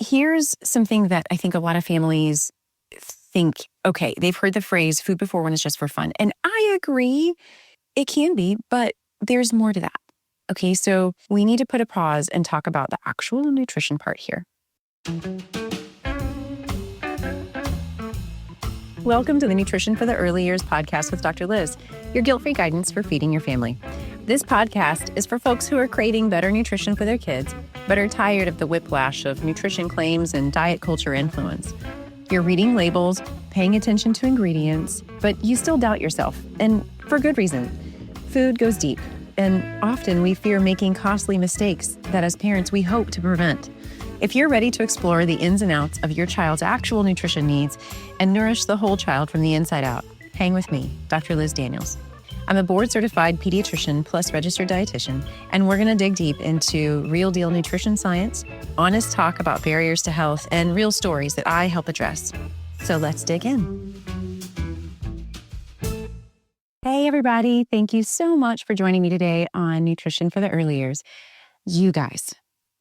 here's something that I think a lot of families think, okay, they've heard the phrase food before one is just for fun. And I agree, it can be, but there's more to that. Okay, so we need to put a pause and talk about the actual nutrition part here. Welcome to the Nutrition for the Early Years podcast with Dr. Liz, your guilt-free guidance for feeding your family. This podcast is for folks who are craving better nutrition for their kids, but are tired of the whiplash of nutrition claims and diet culture influence. You're reading labels, paying attention to ingredients, but you still doubt yourself, and for good reason. Food goes deep, and often we fear making costly mistakes that as parents we hope to prevent. If you're ready to explore the ins and outs of your child's actual nutrition needs and nourish the whole child from the inside out, hang with me, Dr. Liz Daniels. I'm a board-certified pediatrician plus registered dietitian, and we're going to dig deep into real-deal nutrition science, honest talk about barriers to health, and real stories that I help address. So let's dig in. Hey, everybody. Thank you so much for joining me today on Nutrition for the Early Years. You guys,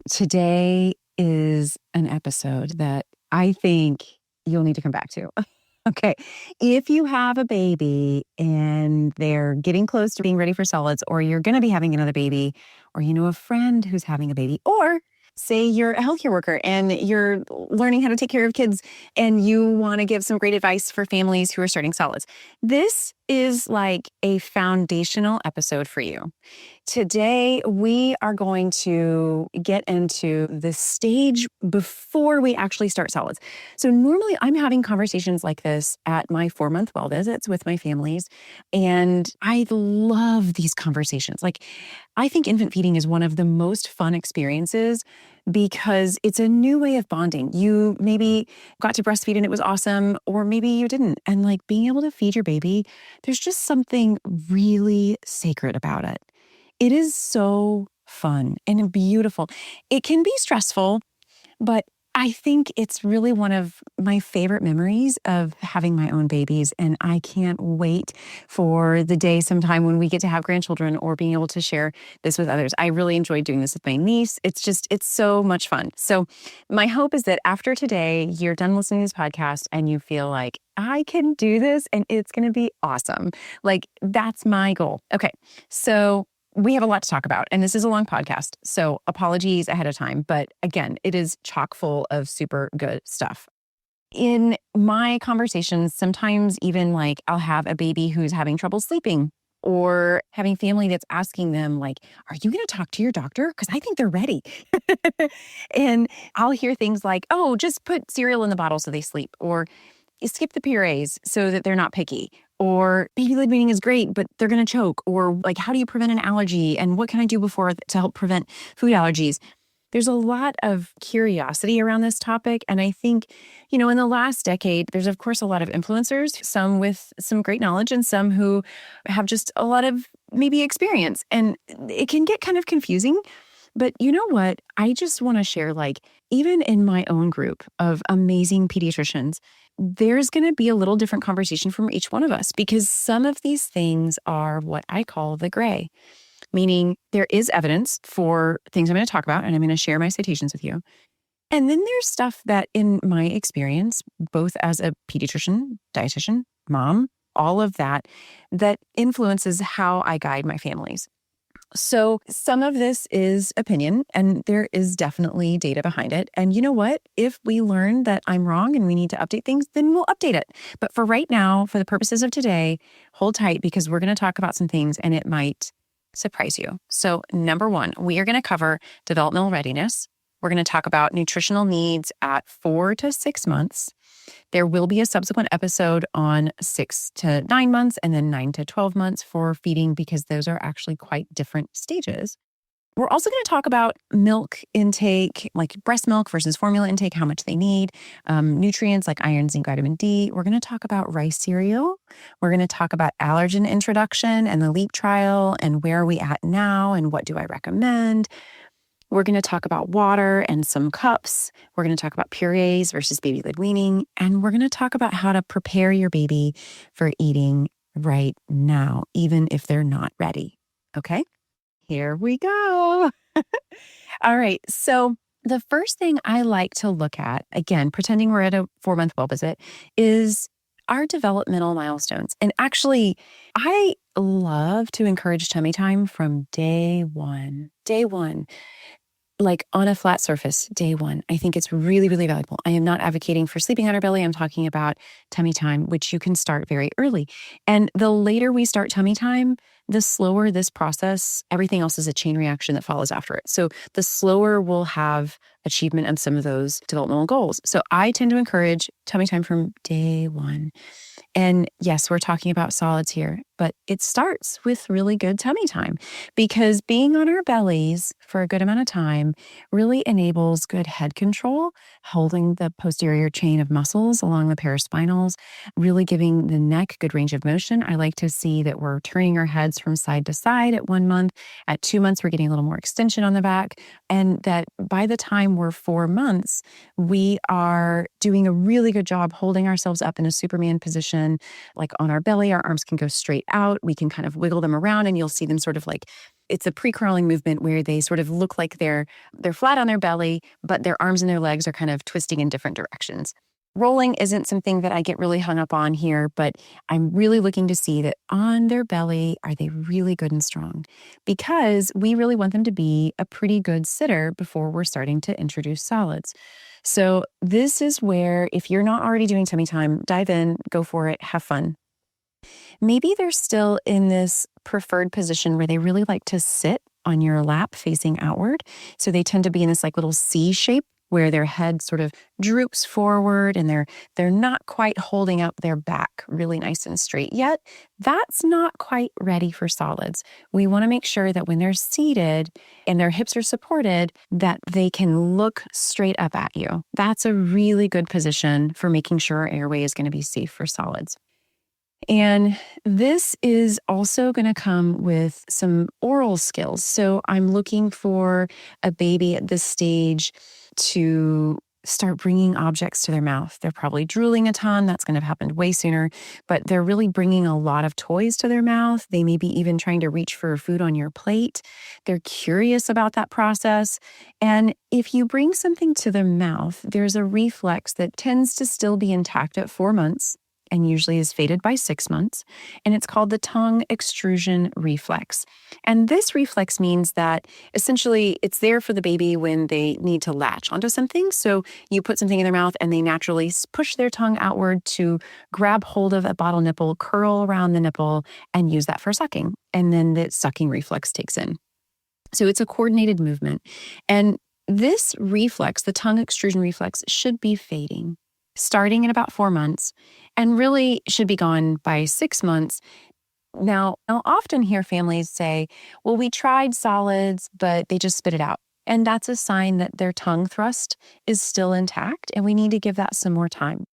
today is an episode that I think you'll need to come back to. Okay. If you have a baby and they're getting close to being ready for solids, or you're going to be having another baby, or you know a friend who's having a baby, or say you're a healthcare worker and you're learning how to take care of kids and you want to give some great advice for families who are starting solids, this is like a foundational episode for you. Today, we are going to get into the stage before we actually start solids. So normally I'm having conversations like this at my 4-month well visits with my families, and I love these conversations. Like, I think infant feeding is one of the most fun experiences because it's a new way of bonding. You maybe got to breastfeed and it was awesome, or maybe you didn't. And like being able to feed your baby, there's just something really sacred about it. It is so fun and beautiful. It can be stressful, but I think it's really one of my favorite memories of having my own babies. And I can't wait for the day sometime when we get to have grandchildren or being able to share this with others. I really enjoyed doing this with my niece. It's so much fun. So my hope is that after today, you're done listening to this podcast and you feel like, I can do this and it's going to be awesome. Like, that's my goal. Okay. So we have a lot to talk about, and this is a long podcast, so apologies ahead of time. But again, it is chock full of super good stuff. In my conversations, sometimes even like I'll have a baby who's having trouble sleeping, or having family that's asking them like, are you going to talk to your doctor? Because I think they're ready. And I'll hear things like, oh, just put cereal in the bottle so they sleep, or skip the purées so that they're not picky, or baby led weaning is great, but they're going to choke, or like, how do you prevent an allergy? And what can I do before to help prevent food allergies? There's a lot of curiosity around this topic. And I think, in the last decade, there's of course a lot of influencers, some with some great knowledge and some who have just a lot of maybe experience. And it can get kind of confusing. But you know what? I just want to share, like, even in my own group of amazing pediatricians, there's going to be a little different conversation from each one of us, because some of these things are what I call the gray, meaning there is evidence for things I'm going to talk about, and I'm going to share my citations with you. And then there's stuff that, in my experience, both as a pediatrician, dietitian, mom, all of that influences how I guide my families. So some of this is opinion, and there is definitely data behind it. And you know what? If we learn that I'm wrong and we need to update things, then we'll update it. But for right now, for the purposes of today, hold tight, because we're going to talk about some things and it might surprise you. So number one, we are going to cover developmental readiness. We're going to talk about nutritional needs at 4 to 6 months. There will be a subsequent episode on 6 to 9 months and then 9 to 12 months for feeding, because those are actually quite different stages. We're also going to talk about milk intake, like breast milk versus formula intake, how much they need, nutrients like iron, zinc, vitamin D. We're going to talk about rice cereal. We're going to talk about allergen introduction and the LEAP trial, and where are we at now and what do I recommend. We're going to talk about water and some cups. We're going to talk about purées versus baby-led weaning. And we're going to talk about how to prepare your baby for eating right now, even if they're not ready. Okay, here we go. All right. So The first thing I like to look at, again, pretending we're at a 4-month well visit, is our developmental milestones. And actually, I love to encourage tummy time from day one. Day one, like on a flat surface, day one. I think it's really, really valuable. I am not advocating for sleeping on our belly. I'm talking about tummy time, which you can start very early. And the later we start tummy time, the slower this process, everything else is a chain reaction that follows after it. So the slower we'll have achievement of some of those developmental goals. So I tend to encourage tummy time from day one. And yes, we're talking about solids here, but it starts with really good tummy time because being on our bellies for a good amount of time really enables good head control, holding the posterior chain of muscles along the paraspinals, really giving the neck good range of motion. I like to see that we're turning our heads from side to side at 1 month. At 2 months, we're getting a little more extension on the back. And that by the time we're 4 months, we are doing a really good job holding ourselves up in a Superman position, like on our belly. Our arms can go straight out. We can kind of wiggle them around and you'll see them sort of like, it's a pre-crawling movement where they sort of look like they're flat on their belly, but their arms and their legs are kind of twisting in different directions. Rolling isn't something that I get really hung up on here, but I'm really looking to see that on their belly, are they really good and strong? Because we really want them to be a pretty good sitter before we're starting to introduce solids. So this is where, if you're not already doing tummy time, dive in, go for it, have fun. Maybe they're still in this preferred position where they really like to sit on your lap facing outward. So they tend to be in this like little C shape where their head sort of droops forward and they're not quite holding up their back really nice and straight yet. That's not quite ready for solids. We want to make sure that when they're seated and their hips are supported, that they can look straight up at you. That's a really good position for making sure our airway is going to be safe for solids. And this is also going to come with some oral skills. So I'm looking for a baby at this stage to start bringing objects to their mouth. They're probably drooling a ton. That's going to have happened way sooner, but they're really bringing a lot of toys to their mouth. They may be even trying to reach for food on your plate. They're curious about that process. And if you bring something to their mouth, there's a reflex that tends to still be intact at 4 months and usually is faded by 6 months. And it's called the tongue extrusion reflex. And this reflex means that essentially it's there for the baby when they need to latch onto something. So you put something in their mouth and they naturally push their tongue outward to grab hold of a bottle nipple, curl around the nipple, and use that for sucking. And then the sucking reflex takes in. So it's a coordinated movement. And this reflex, the tongue extrusion reflex, should be fading starting in about 4 months and really should be gone by 6 months. Now, I'll often hear families say, well, we tried solids, but they just spit it out. And that's a sign that their tongue thrust is still intact and we need to give that some more time.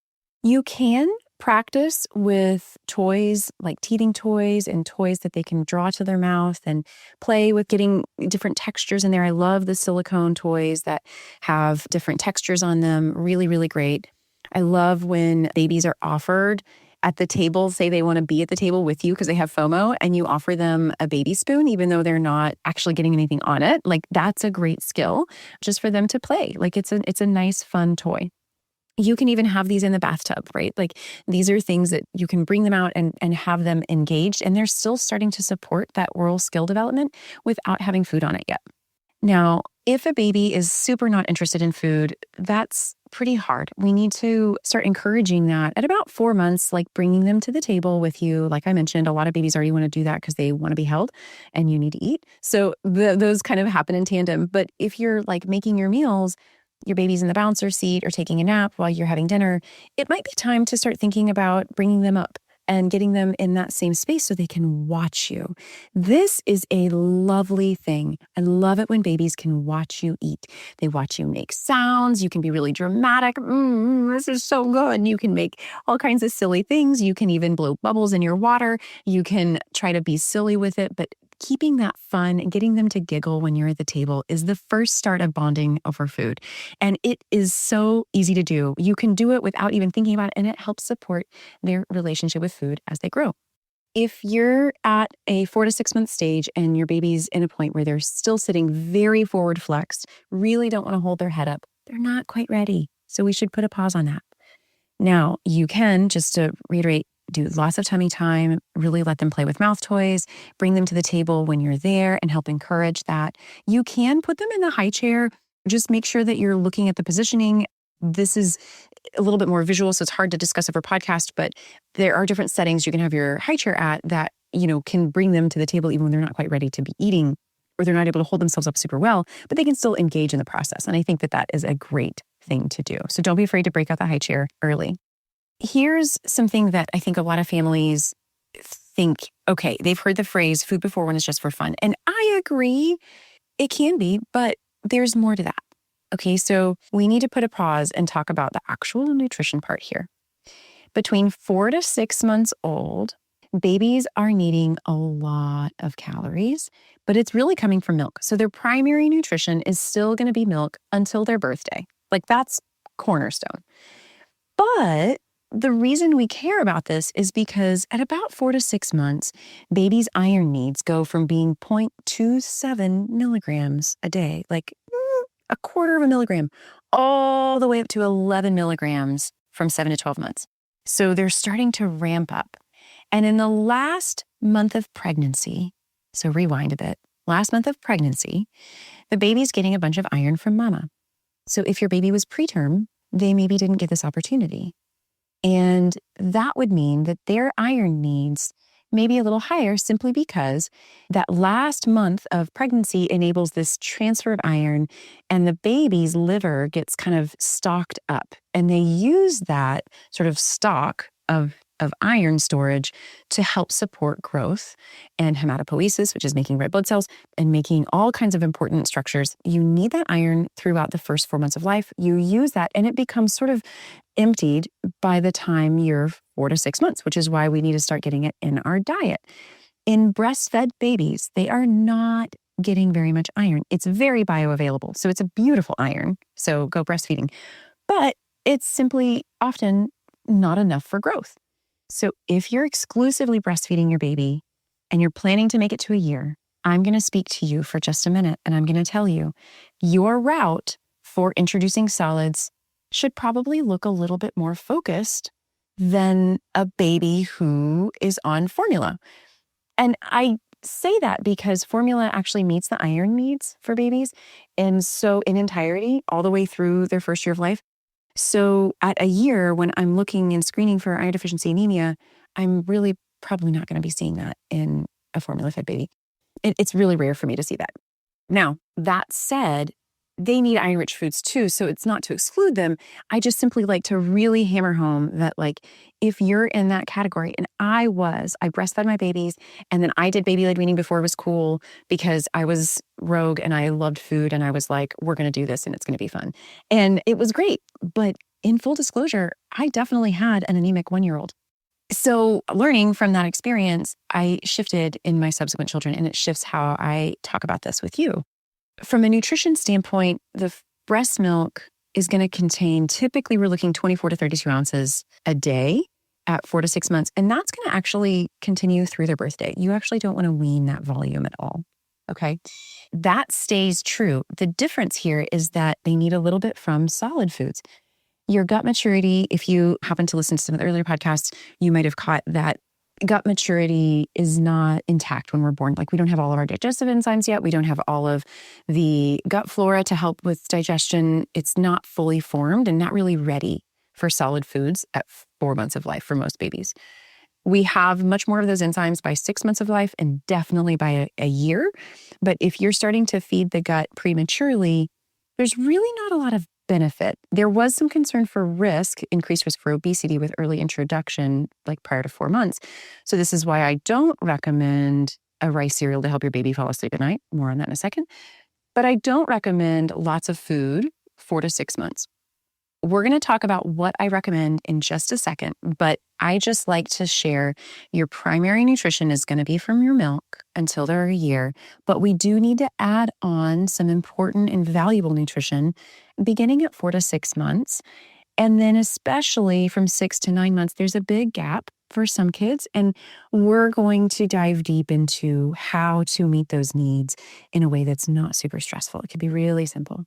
You can practice with toys like teething toys and toys that they can draw to their mouth and play with getting different textures in there. I love the silicone toys that have different textures on them. Really, really great. I love when babies are offered at the table, say they want to be at the table with you because they have FOMO, and you offer them a baby spoon, even though they're not actually getting anything on it. Like that's a great skill just for them to play. Like it's a nice, fun toy. You can even have these in the bathtub, right? Like these are things that you can bring them out and have them engaged, and they're still starting to support that oral skill development without having food on it yet. Now, if a baby is super not interested in food, that's pretty hard. We need to start encouraging that at about 4 months, like bringing them to the table with you. Like I mentioned, a lot of babies already want to do that because they want to be held and you need to eat. So those kind of happen in tandem. But if you're like making your meals, your baby's in the bouncer seat or taking a nap while you're having dinner, it might be time to start thinking about bringing them up and getting them in that same space so they can watch you. This is a lovely thing. I love it when babies can watch you eat. They watch you make sounds. You can be really dramatic. This is so good. You can make all kinds of silly things. You can even blow bubbles in your water. You can try to be silly with it, but keeping that fun and getting them to giggle when you're at the table is the first start of bonding over food. And it is so easy to do. You can do it without even thinking about it, and it helps support their relationship with food as they grow. If you're at a 4 to 6 month stage and your baby's in a point where they're still sitting very forward flexed, really don't want to hold their head up, they're not quite ready. So we should put a pause on that. Now, you can, just to reiterate, do lots of tummy time, really let them play with mouth toys, bring them to the table when you're there and help encourage that. You can put them in the high chair. Just make sure that you're looking at the positioning. This is a little bit more visual, so it's hard to discuss over podcast, but there are different settings you can have your high chair at that, can bring them to the table even when they're not quite ready to be eating or they're not able to hold themselves up super well, but they can still engage in the process. And I think that is a great thing to do. So don't be afraid to break out the high chair early. Here's something that I think a lot of families think, okay, they've heard the phrase food before one is just for fun. And I agree, it can be, but there's more to that. Okay, so we need to put a pause and talk about the actual nutrition part here. Between 4 to 6 months old, babies are needing a lot of calories, but it's really coming from milk. So their primary nutrition is still going to be milk until their birthday. Like that's cornerstone. But the reason we care about this is because at about 4 to 6 months, babies' iron needs go from being 0.27 milligrams a day, like a quarter of a milligram, all the way up to 11 milligrams from 7 to 12 months. So they're starting to ramp up. And in the last month of pregnancy, so rewind a bit, last month of pregnancy, the baby's getting a bunch of iron from mama. So if your baby was preterm, they maybe didn't get this opportunity. And that would mean that their iron needs may be a little higher simply because that last month of pregnancy enables this transfer of iron and the baby's liver gets kind of stocked up. And they use that sort of stock of iron storage to help support growth and hematopoiesis, which is making red blood cells and making all kinds of important structures. You need that iron throughout the first 4 months of life. You use that and it becomes sort of emptied by the time you're 4 to 6 months, which is why we need to start getting it in our diet. In breastfed babies, they are not getting very much iron. It's very bioavailable. So it's a beautiful iron. So go breastfeeding. But it's simply often not enough for growth. So if you're exclusively breastfeeding your baby and you're planning to make it to a year, I'm going to speak to you for just a minute and I'm going to tell you your route for introducing solids should probably look a little bit more focused than a baby who is on formula. And I say that because formula actually meets the iron needs for babies. And so in entirety, all the way through their first year of life. So at a year, when I'm looking and screening for iron deficiency anemia, I'm really probably not going to be seeing that in a formula-fed baby. It's really rare for me to see that. Now, that said, they need iron-rich foods too, so it's not to exclude them. I just simply like to really hammer home that if you're in that category, and I breastfed my babies, and then I did baby-led weaning before it was cool because I was rogue and I loved food and I was like, we're going to do this and it's going to be fun. And it was great. But in full disclosure, I definitely had an anemic 1-year-old. So learning from that experience, I shifted in my subsequent children, and it shifts how I talk about this with you. From a nutrition standpoint, the breast milk is going to contain, typically we're looking 24 to 32 ounces a day at 4 to 6 months. And that's going to actually continue through their birthday. You actually don't want to wean that volume at all. Okay. That stays true. The difference here is that they need a little bit from solid foods. Your gut maturity, if you happen to listen to some of the earlier podcasts, you might have caught that gut maturity is not intact when we're born. We don't have all of our digestive enzymes yet. We don't have all of the gut flora to help with digestion. It's not fully formed and not really ready for solid foods at 4 months of life for most babies. We have much more of those enzymes by 6 months of life and definitely by a year. But if you're starting to feed the gut prematurely, there's really not a lot of benefit. There was some concern for increased risk for obesity with early introduction, prior to 4 months. So this is why I don't recommend a rice cereal to help your baby fall asleep at night. More on that in a second. But I don't recommend lots of food 4 to 6 months. We're going to talk about what I recommend in just a second, but I just like to share your primary nutrition is going to be from your milk until they're a year, but we do need to add on some important and valuable nutrition beginning at 4 to 6 months. And then especially from 6 to 9 months, there's a big gap for some kids. And we're going to dive deep into how to meet those needs in a way that's not super stressful. It could be really simple.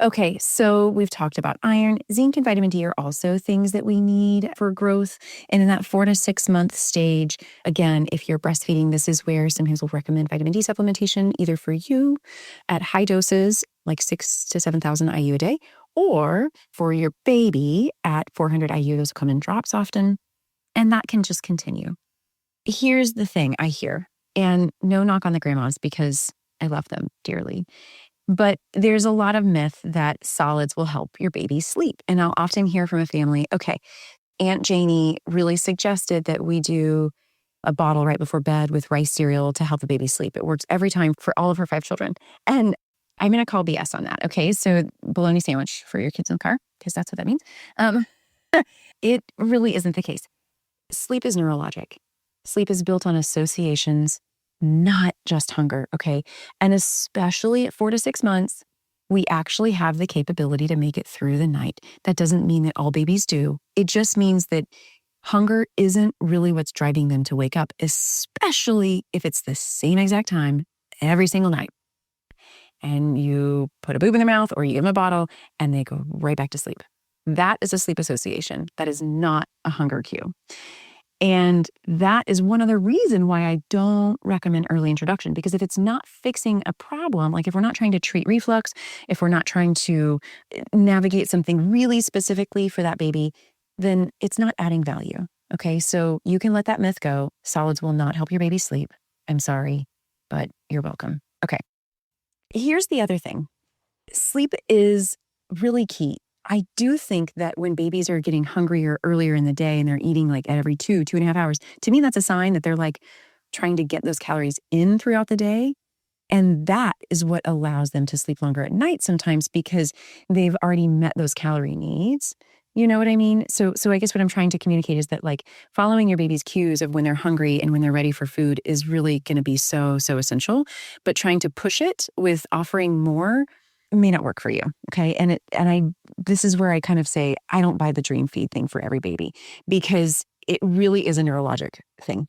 Okay, so we've talked about iron. Zinc and vitamin D are also things that we need for growth. And in that 4 to 6 month stage, again, if you're breastfeeding, this is where sometimes we'll recommend vitamin D supplementation, either for you at high doses, like 6 to 7,000 IU a day, or for your baby at 400 IU. Those come in drops often, and that can just continue. Here's the thing I hear, and no knock on the grandmas because I love them dearly. But there's a lot of myth that solids will help your baby sleep. And I'll often hear from a family, okay, Aunt Janie really suggested that we do a bottle right before bed with rice cereal to help the baby sleep. It works every time for all of her 5 children. And I'm going to call BS on that. Okay. So bologna sandwich for your kids in the car, because that's what that means. It really isn't the case. Sleep is neurologic. Sleep is built on associations, not just hunger, okay? And especially at 4 to 6 months, we actually have the capability to make it through the night. That doesn't mean that all babies do. It just means that hunger isn't really what's driving them to wake up, especially if it's the same exact time every single night. And you put a boob in their mouth or you give them a bottle and they go right back to sleep. That is a sleep association. That is not a hunger cue. And that is one other reason why I don't recommend early introduction, because if it's not fixing a problem, like if we're not trying to treat reflux, if we're not trying to navigate something really specifically for that baby, then it's not adding value. Okay, so you can let that myth go. Solids will not help your baby sleep. I'm sorry, but you're welcome. Okay, here's the other thing. Sleep is really key. I do think that when babies are getting hungrier earlier in the day and they're eating like at every 2.5 hours, to me, that's a sign that they're like trying to get those calories in throughout the day. And that is what allows them to sleep longer at night sometimes, because they've already met those calorie needs. You know what I mean? So I guess what I'm trying to communicate is that like following your baby's cues of when they're hungry and when they're ready for food is really going to be so essential. But trying to push it with offering more may not work for you. Okay. This is where I kind of say, I don't buy the dream feed thing for every baby, because it really is a neurologic thing.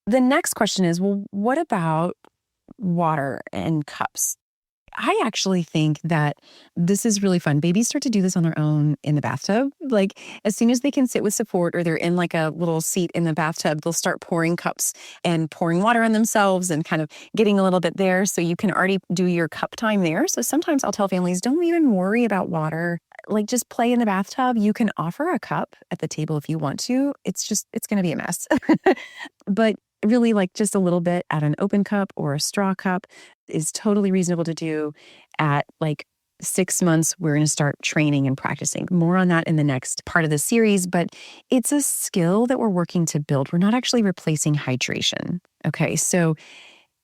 The next question is, well, what about water and cups? I actually think that this is really fun. Babies start to do this on their own in the bathtub. Like as soon as they can sit with support or they're in like a little seat in the bathtub, they'll start pouring cups and pouring water on themselves and kind of getting a little bit there. So you can already do your cup time there. So sometimes I'll tell families, don't even worry about water. Like just play in the bathtub. You can offer a cup at the table if you want to. It's going to be a mess. But really like just a little bit at an open cup or a straw cup is totally reasonable to do. At like 6 months, we're going to start training and practicing. More on that in the next part of the series, but it's a skill that we're working to build. We're not actually replacing hydration. Okay. So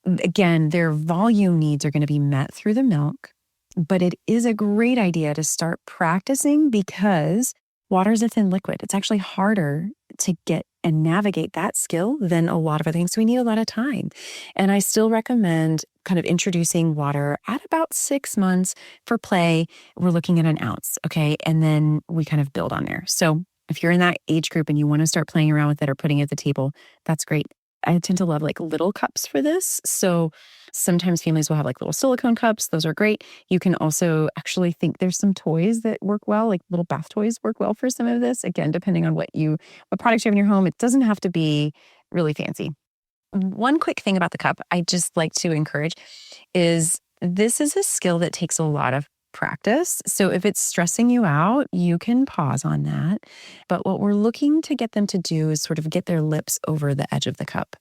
again, their volume needs are going to be met through the milk, but it is a great idea to start practicing because water is a thin liquid. It's actually harder to get and navigate that skill than a lot of other things. So we need a lot of time. And I still recommend kind of introducing water at about 6 months for play. We're looking at an ounce. Okay. And then we kind of build on there. So if you're in that age group and you want to start playing around with it or putting it at the table, that's great. I tend to love like little cups for this. So sometimes families will have like little silicone cups. Those are great. You can also actually think there's some toys that work well, like little bath toys work well for some of this. Again, depending on what products you have in your home, it doesn't have to be really fancy. One quick thing about the cup I just like to encourage is this is a skill that takes a lot of practice. So if it's stressing you out, you can pause on that. But what we're looking to get them to do is sort of get their lips over the edge of the cup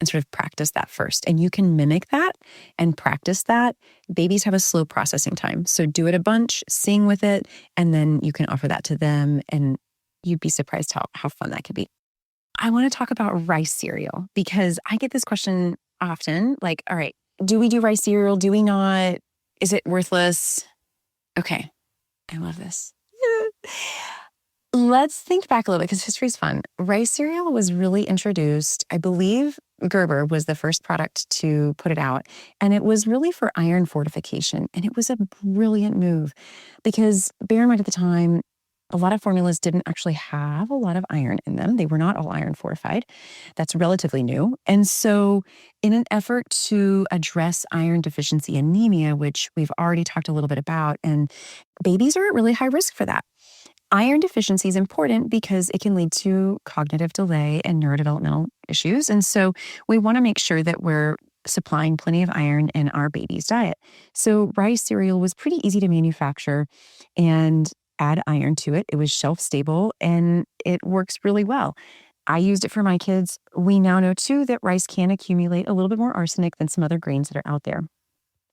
and sort of practice that first. And you can mimic that and practice that. Babies have a slow processing time. So do it a bunch, sing with it, and then you can offer that to them. And you'd be surprised how fun that could be. I want to talk about rice cereal because I get this question often, like, all right, do we do rice cereal? Do we not? Is it worthless? Okay, I love this. Let's think back a little bit because history's fun. Rice cereal was really introduced, I believe Gerber was the first product to put it out, and it was really for iron fortification. And it was a brilliant move because bear in mind at the time, A lot of formulas didn't actually have a lot of iron in them. They were not all iron fortified. That's relatively new. And so, in an effort to address iron deficiency anemia, which we've already talked a little bit about, and babies are at really high risk for that. Iron deficiency is important because it can lead to cognitive delay and neurodevelopmental issues. And so, we want to make sure that we're supplying plenty of iron in our baby's diet. So, rice cereal was pretty easy to manufacture and add iron to it. It was shelf stable and it works really well. I used it for my kids. We now know too that rice can accumulate a little bit more arsenic than some other grains that are out there.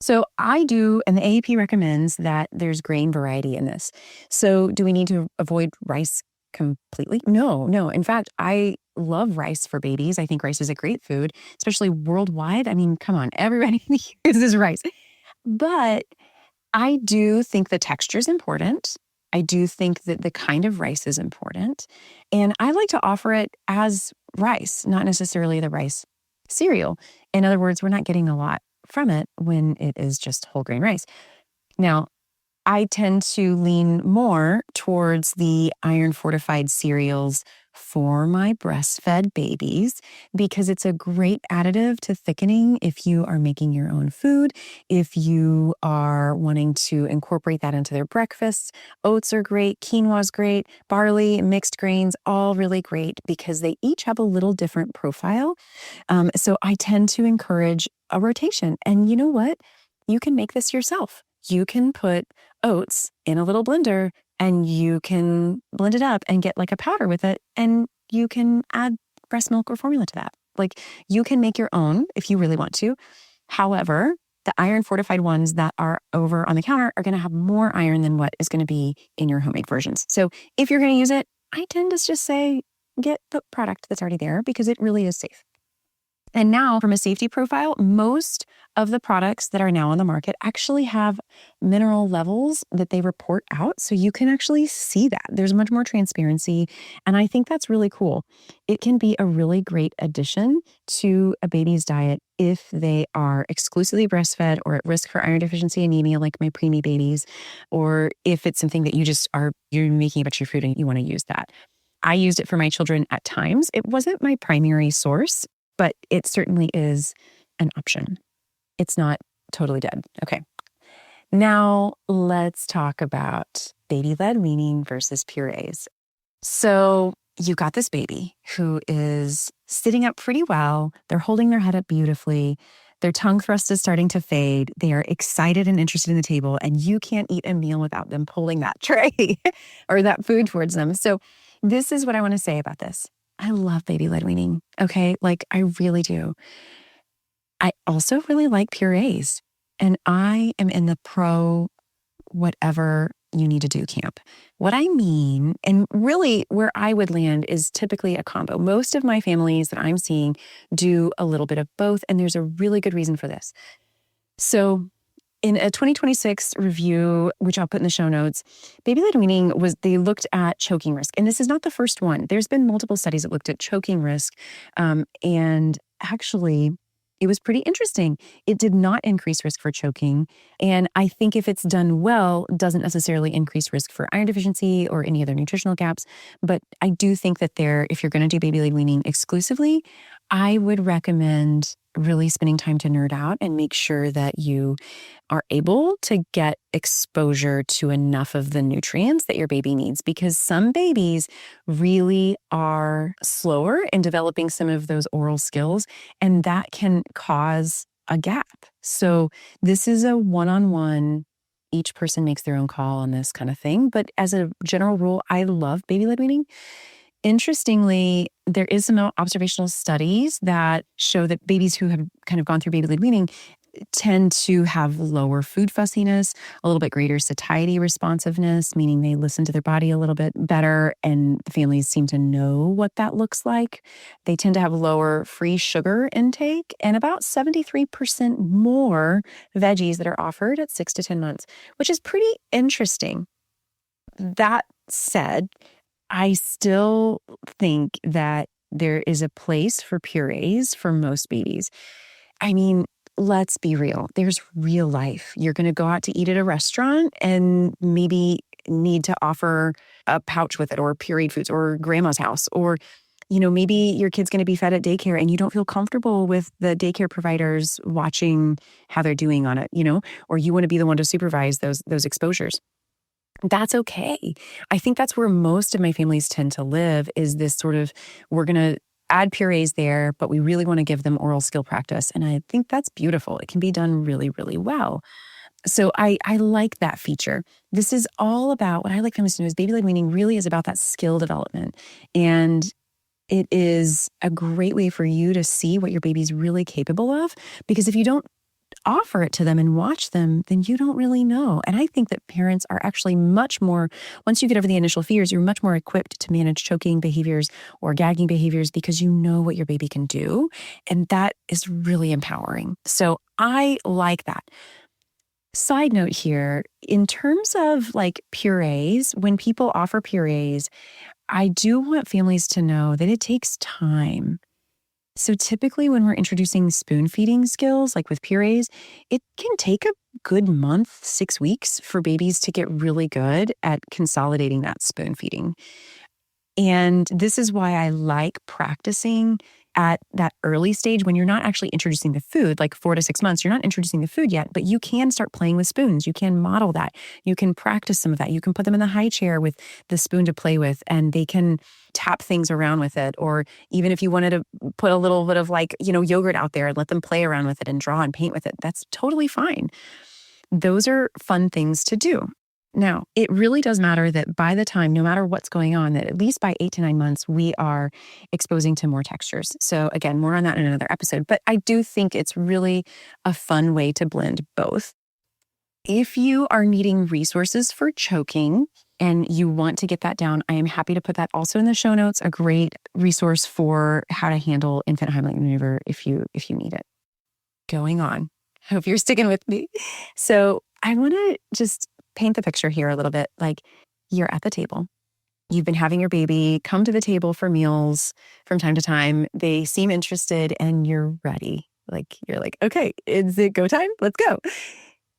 So I do, and the AAP recommends that there's grain variety in this. So do we need to avoid rice completely? No. In fact, I love rice for babies. I think rice is a great food, especially worldwide. I mean, come on, everybody uses rice. But I do think the texture is important. I do think that the kind of rice is important. And I like to offer it as rice, not necessarily the rice cereal. In other words, we're not getting a lot from it when it is just whole grain rice. Now, I tend to lean more towards the iron fortified cereals for my breastfed babies because it's a great additive to thickening if you are making your own food, if you are wanting to incorporate that into their breakfasts. Oats are great, quinoa is great, barley, mixed grains, all really great because they each have a little different profile. So I tend to encourage a rotation. And you know what? You can make this yourself. You can put oats in a little blender and you can blend it up and get like a powder with it. And you can add breast milk or formula to that. Like you can make your own if you really want to. However, the iron fortified ones that are over on the counter are going to have more iron than what is going to be in your homemade versions. So if you're going to use it, I tend to just say, get the product that's already there because it really is safe. And now from a safety profile, most of the products that are now on the market actually have mineral levels that they report out. So you can actually see that. There's much more transparency. And I think that's really cool. It can be a really great addition to a baby's diet if they are exclusively breastfed or at risk for iron deficiency anemia, like my preemie babies, or if it's something that you're making a bunch of your food and you want to use that. I used it for my children at times. It wasn't my primary source, but it certainly is an option. It's not totally dead. Okay. Now let's talk about baby-led weaning versus purees. So you got this baby who is sitting up pretty well. They're holding their head up beautifully. Their tongue thrust is starting to fade. They are excited and interested in the table, and you can't eat a meal without them pulling that tray or that food towards them. So this is what I want to say about this. I love baby-led weaning, okay? Like, I really do. I also really like purees, and I am in the pro whatever you need to do camp. What I mean, and really where I would land is typically a combo. Most of my families that I'm seeing do a little bit of both, and there's a really good reason for this. So in a 2026 review, which I'll put in the show notes, baby-led weaning they looked at choking risk. And this is not the first one. There's been multiple studies that looked at choking risk. And actually, it was pretty interesting. It did not increase risk for choking. And I think if it's done well, doesn't necessarily increase risk for iron deficiency or any other nutritional gaps. But I do think that if you're going to do baby-led weaning exclusively, I would recommend really spending time to nerd out and make sure that you are able to get exposure to enough of the nutrients that your baby needs, because some babies really are slower in developing some of those oral skills, and that can cause a gap. So this is a one-on-one, each person makes their own call on this kind of thing. But as a general rule, I love baby-led weaning. Interestingly, there is some observational studies that show that babies who have kind of gone through baby-led weaning tend to have lower food fussiness, a little bit greater satiety responsiveness, meaning they listen to their body a little bit better, and the families seem to know what that looks like. They tend to have lower free sugar intake and about 73% more veggies that are offered at 6 to 10 months, which is pretty interesting. That said, I still think that there is a place for purees for most babies. I mean, let's be real. There's real life. You're going to go out to eat at a restaurant and maybe need to offer a pouch with it, or pureed foods, or grandma's house, or maybe your kid's going to be fed at daycare and you don't feel comfortable with the daycare providers watching how they're doing on it, or you want to be the one to supervise those exposures. That's okay. I think that's where most of my families tend to live, is this sort of, we're going to add purees there, but we really want to give them oral skill practice. And I think that's beautiful. It can be done really, really well. So I like that feature. This is all about, what I like families to know is baby-led weaning really is about that skill development. And it is a great way for you to see what your baby's really capable of, because if you don't offer it to them and watch them, then you don't really know. And I think that parents are actually much more, once you get over the initial fears, you're much more equipped to manage choking behaviors or gagging behaviors, because you know what your baby can do. And that is really empowering. So I like that. Side note here, in terms of like purees, when people offer purees, I do want families to know that it takes time. So typically when we're introducing spoon feeding skills, like with purees, it can take a good month, 6 weeks for babies to get really good at consolidating that spoon feeding. And this is why I like practicing at that early stage when you're not actually introducing the food, like 4 to 6 months, you're not introducing the food yet, but you can start playing with spoons. You can model that. You can practice some of that. You can put them in the high chair with the spoon to play with, and they can tap things around with it. Or even if you wanted to put a little bit of yogurt out there and let them play around with it and draw and paint with it, that's totally fine. Those are fun things to do. Now, it really does matter that by the time, no matter what's going on, that at least by 8 to 9 months, we are exposing to more textures. So again, more on that in another episode. But I do think it's really a fun way to blend both. If you are needing resources for choking and you want to get that down, I am happy to put that also in the show notes, a great resource for how to handle infant Heimlich maneuver if you need it. Going on. Hope you're sticking with me. So I want to just paint the picture here a little bit. Like, you're at the table. You've been having your baby come to the table for meals from time to time. They seem interested and you're ready. You're like, okay, is it go time? Let's go.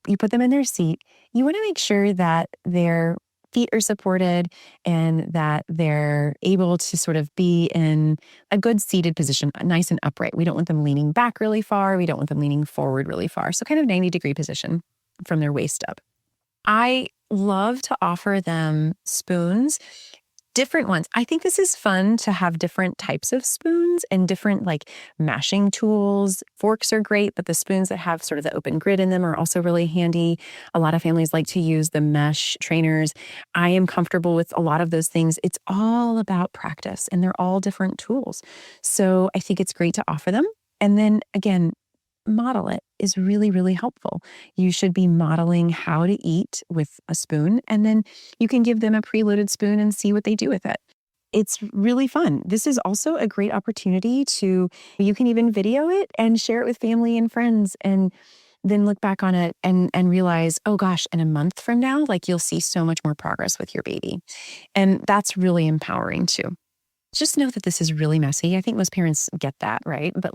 You put them in their seat. You want to make sure that their feet are supported and that they're able to sort of be in a good seated position, nice and upright. We don't want them leaning back really far. We don't want them leaning forward really far. So kind of 90-degree position from their waist up. I love to offer them spoons, different ones. I think this is fun to have different types of spoons and different mashing tools. Forks are great, but the spoons that have sort of the open grid in them are also really handy. A lot of families like to use the mesh trainers. I am comfortable with a lot of those things. It's all about practice, and they're all different tools. So I think it's great to offer them. And then again, model it is really, really helpful. You should be modeling how to eat with a spoon, and then you can give them a preloaded spoon and see what they do with it. It's really fun. This is also a great opportunity you can even video it and share it with family and friends, and then look back on it and realize, oh gosh, in a month from now, you'll see so much more progress with your baby. And that's really empowering too. Just know that this is really messy. I think most parents get that, right? But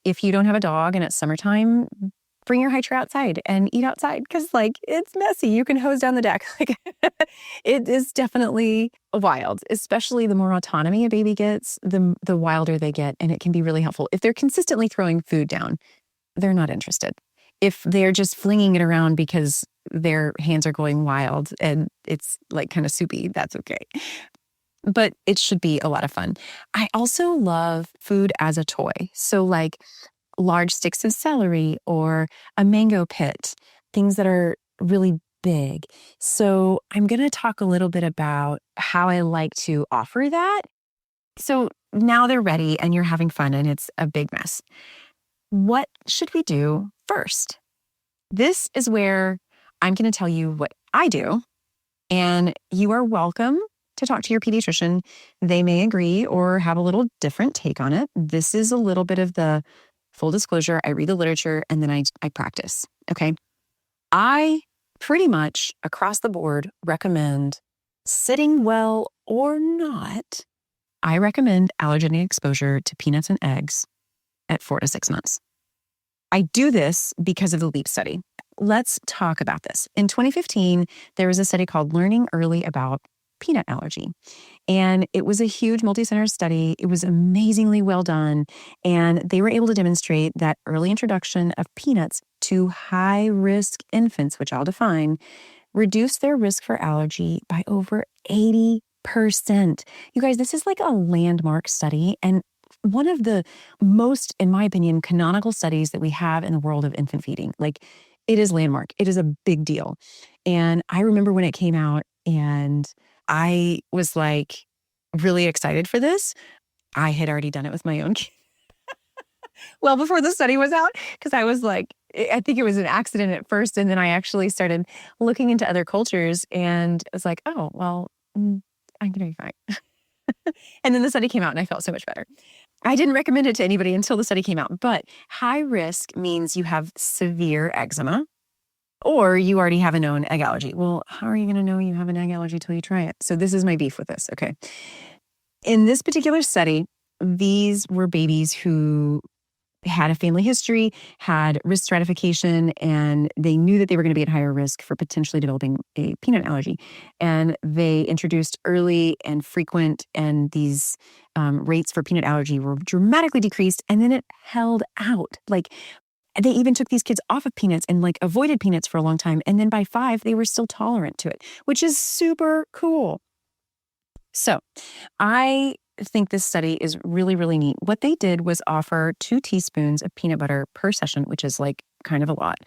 if you don't have a dog and it's summertime, bring your high chair outside and eat outside, because it's messy. You can hose down the deck. It is definitely wild, especially the more autonomy a baby gets, the wilder they get. And it can be really helpful. If they're consistently throwing food down, they're not interested. If they're just flinging it around because their hands are going wild and it's kind of soupy, that's okay. But it should be a lot of fun. I also love food as a toy. So large sticks of celery or a mango pit, things that are really big. So I'm going to talk a little bit about how I like to offer that. So now they're ready and you're having fun and it's a big mess. What should we do first? This is where I'm going to tell you what I do, and you are welcome to talk to your pediatrician. They may agree or have a little different take on it. This is a little bit of the full disclosure. I read the literature and then I practice. Okay. I pretty much across the board recommend, sitting well or not, I recommend allergenic exposure to peanuts and eggs at 4 to 6 months. I do this because of the LEAP study. let's talk about this. In 2015, there was a study called Learning Early About Peanut Allergy. And it was a huge multi-center study. It was amazingly well done. And they were able to demonstrate that early introduction of peanuts to high-risk infants, which I'll define, reduced their risk for allergy by over 80%. You guys, this is like a landmark study and one of the most, in my opinion, canonical studies that we have in the world of infant feeding. Like, it is landmark. It is a big deal. And I remember when it came out and I was like really excited for this. I had already done it with my own kid. Well, before the study was out, because I was like, I think it was an accident at first. And then I actually started looking into other cultures and I was like, oh, well, I'm going to be fine. And then the study came out and I felt so much better. I didn't recommend it to anybody until the study came out, but high risk means you have severe eczema or you already have a known egg allergy. Well, how are you going to know you have an egg allergy till you try it? So this is my beef with this. Okay. In this particular study, these were babies who had a family history, had risk stratification, and they knew that they were going to be at higher risk for potentially developing a peanut allergy. And they introduced early and frequent, and these rates for peanut allergy were dramatically decreased. And then it held out. Like, they even took these kids off of peanuts and like avoided peanuts for a long time. And then by 5, they were still tolerant to it, which is super cool. So I think this study is really, really neat. What they did was offer 2 teaspoons of peanut butter per session, which is like kind of a lot,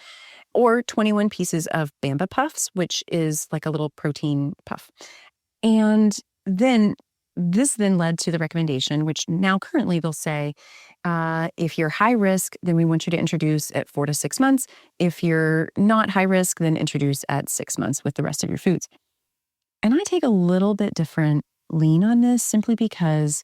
or 21 pieces of Bamba Puffs, which is like a little protein puff. And then this then led to the recommendation, which now currently they'll say, if you're high risk, then we want you to introduce at 4 to 6 months. If you're not high risk, then introduce at 6 months with the rest of your foods. And I take a little bit different lean on this simply because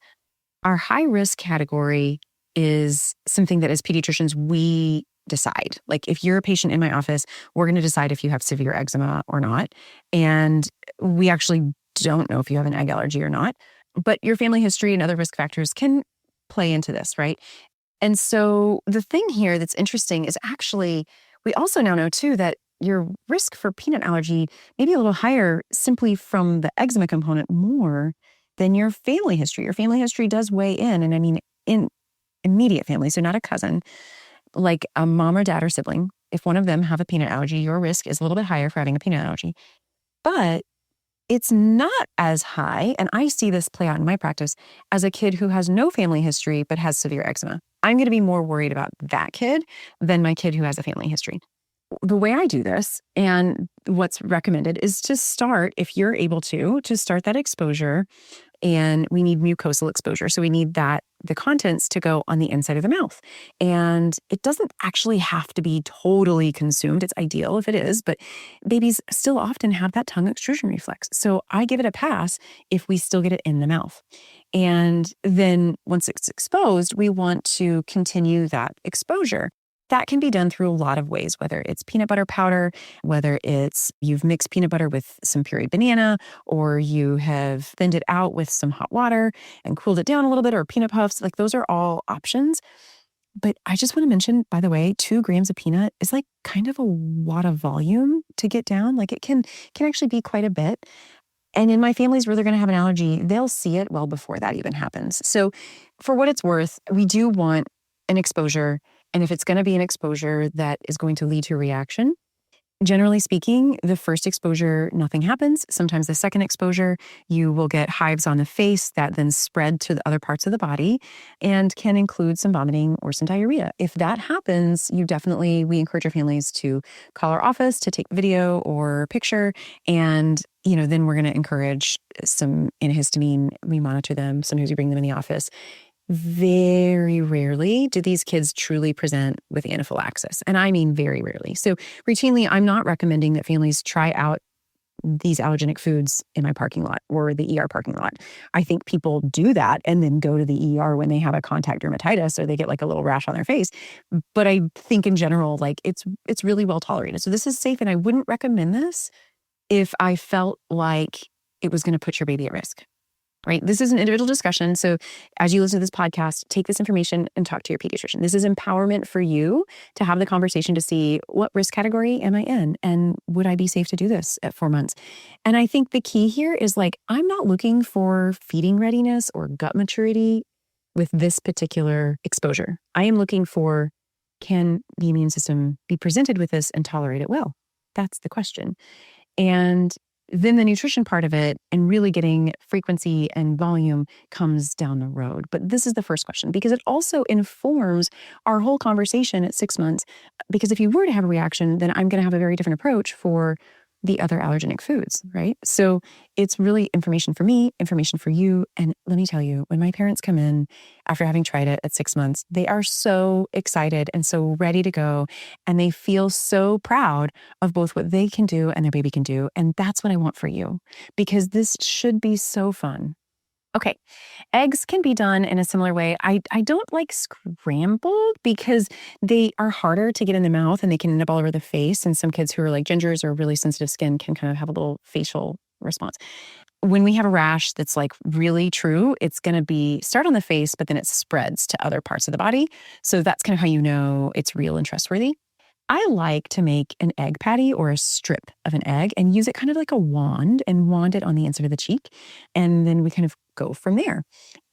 our high risk category is something that as pediatricians, we decide. Like, if you're a patient in my office, we're going to decide if you have severe eczema or not. And we actually don't know if you have an egg allergy or not, but your family history and other risk factors can play into this, right? And so the thing here that's interesting is actually, we also now know too that your risk for peanut allergy may be a little higher simply from the eczema component more than your family history. Your family history does weigh in. And I mean, in immediate family, so not a cousin, like a mom or dad or sibling, if one of them have a peanut allergy, your risk is a little bit higher for having a peanut allergy. But it's not as high, and I see this play out in my practice, as a kid who has no family history but has severe eczema. I'm going to be more worried about that kid than my kid who has a family history. The way I do this and what's recommended is to start, if you're able to start that exposure. And we need mucosal exposure. So we need the contents to go on the inside of the mouth. And it doesn't actually have to be totally consumed. It's ideal if it is, but babies still often have that tongue extrusion reflex. So I give it a pass if we still get it in the mouth. And then once it's exposed, we want to continue that exposure. That can be done through a lot of ways, whether it's peanut butter powder, whether it's you've mixed peanut butter with some pureed banana, or you have thinned it out with some hot water and cooled it down a little bit, or peanut puffs. Like, those are all options. But I just want to mention, by the way, 2 grams of peanut is like kind of a lot of volume to get down. Like, it can actually be quite a bit. And in my families where they're going to have an allergy, they'll see it well before that even happens. So for what it's worth, we do want an exposure. And if it's going to be an exposure that is going to lead to a reaction, generally speaking, the first exposure, nothing happens. Sometimes the second exposure, you will get hives on the face that then spread to the other parts of the body and can include some vomiting or some diarrhea. If that happens, we encourage our families to call our office to take video or picture. And, then we're going to encourage some antihistamine. We monitor them. Sometimes we bring them in the office. Very rarely do these kids truly present with anaphylaxis. And I mean very rarely. So routinely, I'm not recommending that families try out these allergenic foods in my parking lot or the ER parking lot. I think people do that and then go to the ER when they have a contact dermatitis or they get like a little rash on their face. But I think in general, like it's really well tolerated. So this is safe, and I wouldn't recommend this if I felt like it was going to put your baby at risk. right? This is an individual discussion. So as you listen to this podcast, take this information and talk to your pediatrician. This is empowerment for you to have the conversation to see what risk category am I in? And would I be safe to do this at 4 months? And I think the key here is like, I'm not looking for feeding readiness or gut maturity with this particular exposure. I am looking for, can the immune system be presented with this and tolerate it well? That's the question. And then the nutrition part of it and really getting frequency and volume comes down the road. But this is the first question because it also informs our whole conversation at 6 months. Because if you were to have a reaction, then I'm going to have a very different approach for the other allergenic foods, right? So it's really information for me, information for you. And let me tell you, when my parents come in after having tried it at 6 months, they are so excited and so ready to go. And they feel so proud of both what they can do and their baby can do. And that's what I want for you, because this should be so fun. Okay, eggs can be done in a similar way. I don't like scrambled because they are harder to get in the mouth and they can end up all over the face. And some kids who are like gingers or really sensitive skin can kind of have a little facial response. When we have a rash that's like really true, it's going to be start on the face, but then it spreads to other parts of the body. So that's kind of how you know it's real and trustworthy. I like to make an egg patty or a strip of an egg and use it kind of like a wand and wand it on the inside of the cheek. And then we kind of go from there.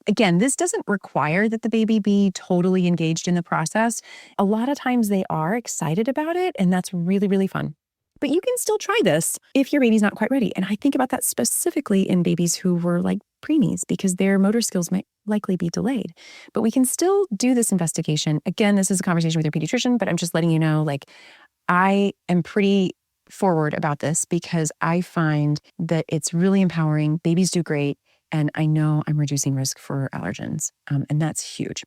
Again, this doesn't require that the baby be totally engaged in the process. A lot of times they are excited about it, and that's really, really fun. But you can still try this if your baby's not quite ready. And I think about that specifically in babies who were like preemies because their motor skills might likely be delayed. But we can still do this investigation. Again, this is a conversation with your pediatrician, but I'm just letting you know, like, I am pretty forward about this because I find that it's really empowering. Babies do great. And I know I'm reducing risk for allergens. And that's huge.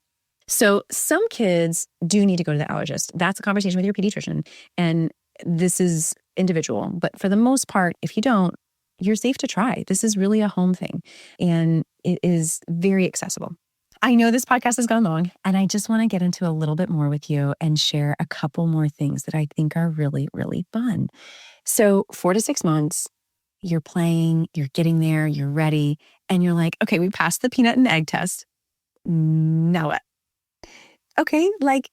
So some kids do need to go to the allergist. That's a conversation with your pediatrician. And this is individual. But for the most part, if you don't, you're safe to try. This is really a home thing. And it is very accessible. I know this podcast has gone long, and I just want to get into a little bit more with you and share a couple more things that I think are really, really fun. So 4 to 6 months, you're playing, you're getting there, you're ready, and you're like, okay, we passed the peanut and egg test. Now what? Okay, like,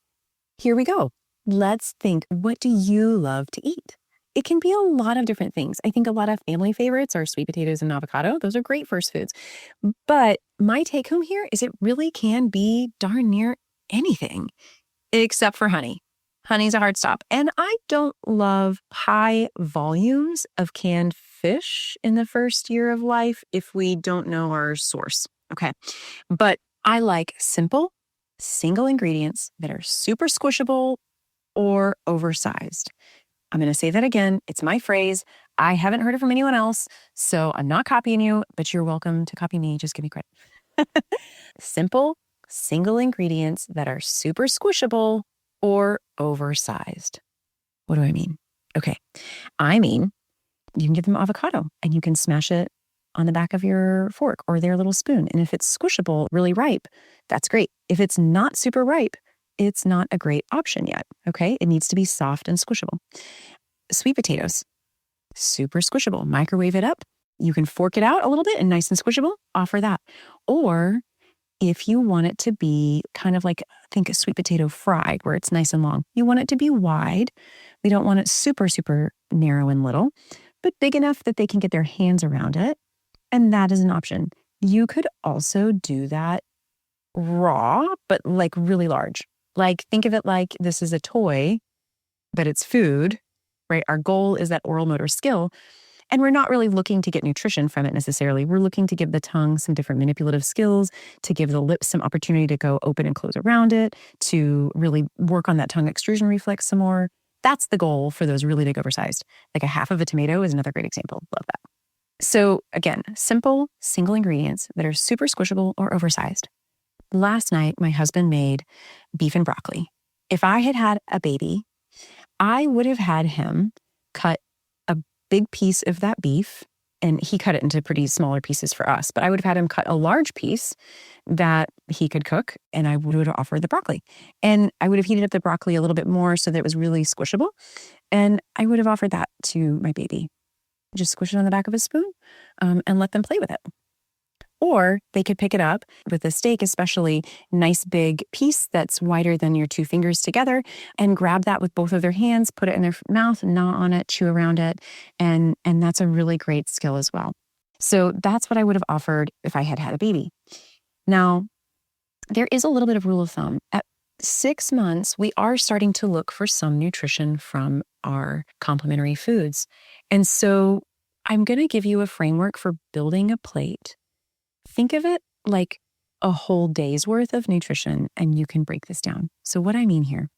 here we go. Let's think, what do you love to eat? It can be a lot of different things. I think a lot of family favorites are sweet potatoes and avocado. Those are great first foods. But my take home here is it really can be darn near anything except for honey. Honey's a hard stop. And I don't love high volumes of canned fish in the first year of life if we don't know our source. Okay. But I like simple, single ingredients that are super squishable or oversized. I'm going to say that again. It's my phrase. I haven't heard it from anyone else, so I'm not copying you, but you're welcome to copy me. Just give me credit. Simple, single ingredients that are super squishable or oversized. What do I mean? Okay. I mean, you can give them avocado and you can smash it on the back of your fork or their little spoon. And if it's squishable, really ripe, that's great. If it's not super ripe, it's not a great option yet, okay? It needs to be soft and squishable. Sweet potatoes, super squishable. Microwave it up. You can fork it out a little bit and nice and squishable, offer that. Or if you want it to be kind of like, think a sweet potato fried where it's nice and long. You want it to be wide. We don't want it super, super narrow and little, but big enough that they can get their hands around it. And that is an option. You could also do that raw, but like really large. Like, think of it like this is a toy, but it's food, right? Our goal is that oral motor skill. And we're not really looking to get nutrition from it necessarily. We're looking to give the tongue some different manipulative skills, to give the lips some opportunity to go open and close around it, to really work on that tongue extrusion reflex some more. That's the goal for those really big oversized. Like a half of a tomato is another great example. Love that. So again, simple, single ingredients that are super squishable or oversized. Last night, my husband made beef and broccoli. If I had had a baby, I would have had him cut a big piece of that beef, and he cut it into pretty smaller pieces for us, but I would have had him cut a large piece that he could cook, and I would have offered the broccoli. And I would have heated up the broccoli a little bit more so that it was really squishable, and I would have offered that to my baby. Just squish it on the back of a spoon and let them play with it. Or they could pick it up with a steak, especially nice big piece that's wider than your two fingers together, and grab that with both of their hands, put it in their mouth, gnaw on it, chew around it. And that's a really great skill as well. So that's what I would have offered if I had had a baby. Now, there is a little bit of rule of thumb. At 6 months, we are starting to look for some nutrition from our complementary foods. And so I'm going to give you a framework for building a plate. Think of it like a whole day's worth of nutrition, and you can break this down. So what I mean here,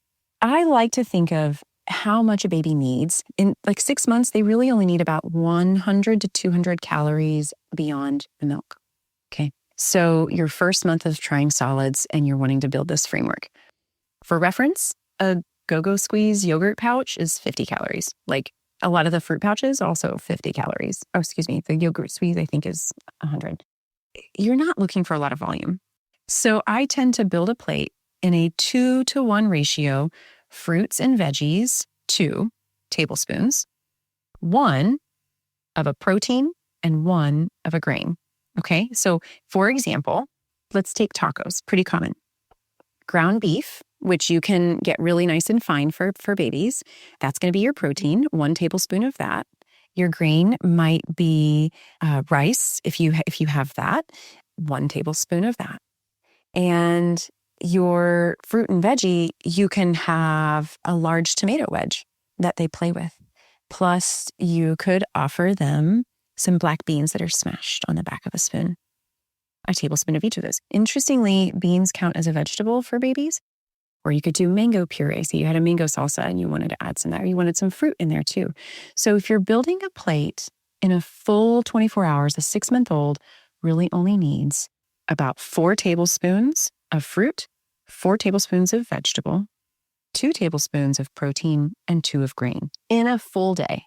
I like to think of how much a baby needs. In like 6 months, they really only need about 100 to 200 calories beyond the milk. Okay. So your first month of trying solids and you're wanting to build this framework. For reference, a Go-Go Squeeze yogurt pouch is 50 calories. Like a lot of the fruit pouches, also 50 calories. Oh, excuse me. The yogurt squeeze, I think, is 100. You're not looking for a lot of volume. So I tend to build a plate in a 2-to-1 ratio, fruits and veggies, 2 tablespoons, 1 of a protein and 1 of a grain. Okay, so for example, let's take tacos, pretty common. Ground beef, which you can get really nice and fine for babies. That's going to be your protein, 1 tablespoon of that. Your grain might be rice, if you have that, 1 tablespoon of that. And your fruit and veggie, you can have a large tomato wedge that they play with. Plus, you could offer them some black beans that are smashed on the back of a spoon. A tablespoon of each of those. Interestingly, beans count as a vegetable for babies. Or you could do mango puree. So you had a mango salsa and you wanted to add some of that. Or you wanted some fruit in there too. So if you're building a plate in a full 24 hours, a 6-month-old really only needs about 4 tablespoons of fruit, 4 tablespoons of vegetable, 2 tablespoons of protein, and 2 of grain in a full day.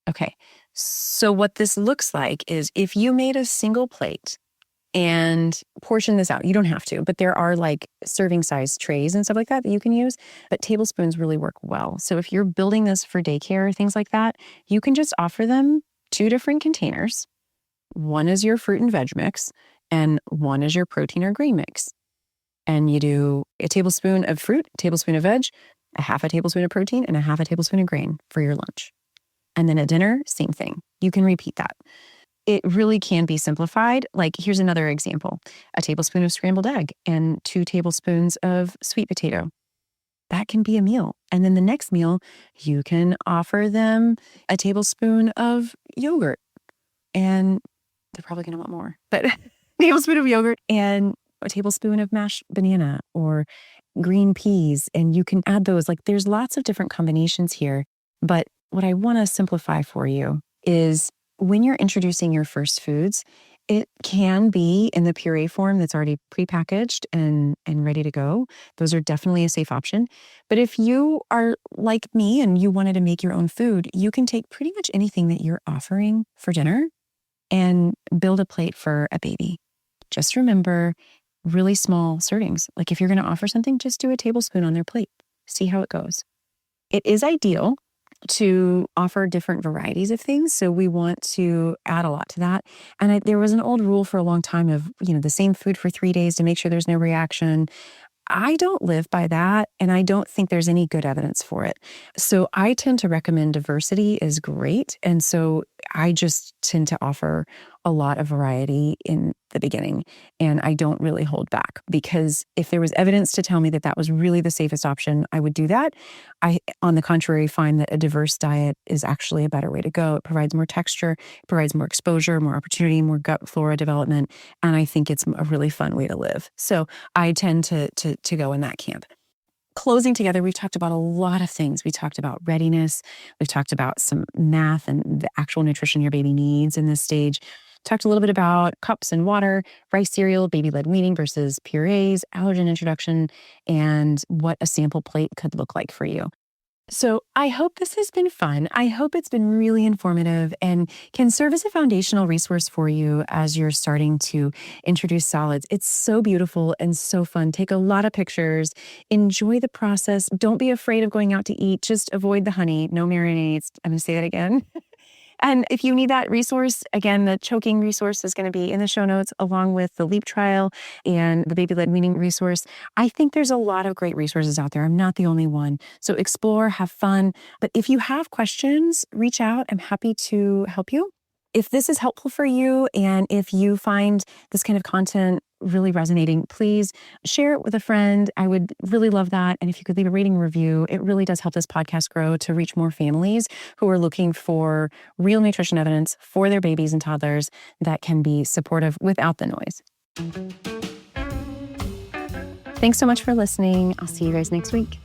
Okay, so what this looks like is if you made a single plate and portion this out, you don't have to, but there are like serving size trays and stuff like that you can use, but tablespoons really work well. So if you're building this for daycare, things like that, you can just offer them 2 different containers. 1 is your fruit and veg mix, and 1 is your protein or grain mix. And you do a tablespoon of fruit, a tablespoon of veg, a half a tablespoon of protein, and a half a tablespoon of grain for your lunch. And then at dinner, same thing. You can repeat that. It really can be simplified. Like here's another example, a tablespoon of scrambled egg and 2 tablespoons of sweet potato. That can be a meal. And then the next meal, you can offer them a tablespoon of yogurt. And they're probably going to want more, but a tablespoon of yogurt and a tablespoon of mashed banana or green peas. And you can add those. Like there's lots of different combinations here. But what I want to simplify for you is when you're introducing your first foods, it can be in the puree form that's already prepackaged and ready to go. Those are definitely a safe option. But if you are like me and you wanted to make your own food, you can take pretty much anything that you're offering for dinner and build a plate for a baby. Just remember really small servings. Like if you're going to offer something, just do a tablespoon on their plate. See how it goes. It is ideal to offer different varieties of things. So we want to add a lot to that. And there was an old rule for a long time of, the same food for 3 days to make sure there's no reaction. I don't live by that, and I don't think there's any good evidence for it. So I tend to recommend diversity is great. And so I just tend to offer a lot of variety in the beginning, and I don't really hold back because if there was evidence to tell me that that was really the safest option, I would do that. I, on the contrary, find that a diverse diet is actually a better way to go. It provides more texture, it provides more exposure, more opportunity, more gut flora development, and I think it's a really fun way to live. So I tend to go in that camp. Closing together, we've talked about a lot of things. We talked about readiness. We've talked about some math and the actual nutrition your baby needs in this stage. Talked a little bit about cups and water, rice cereal, baby-led weaning versus purées, allergen introduction, and what a sample plate could look like for you. So I hope this has been fun. I hope it's been really informative and can serve as a foundational resource for you as you're starting to introduce solids. It's so beautiful and so fun. Take a lot of pictures. Enjoy the process. Don't be afraid of going out to eat. Just avoid the honey. No marinades. I'm going to say that again. And if you need that resource, again, the choking resource is going to be in the show notes, along with the LEAP trial and the baby-led weaning resource. I think there's a lot of great resources out there. I'm not the only one. So explore, have fun. But if you have questions, reach out. I'm happy to help you. If this is helpful for you and if you find this kind of content really resonating, please share it with a friend. I would really love that. And if you could leave a rating review, it really does help this podcast grow to reach more families who are looking for real nutrition evidence for their babies and toddlers that can be supportive without the noise. Thanks so much for listening. I'll see you guys next week.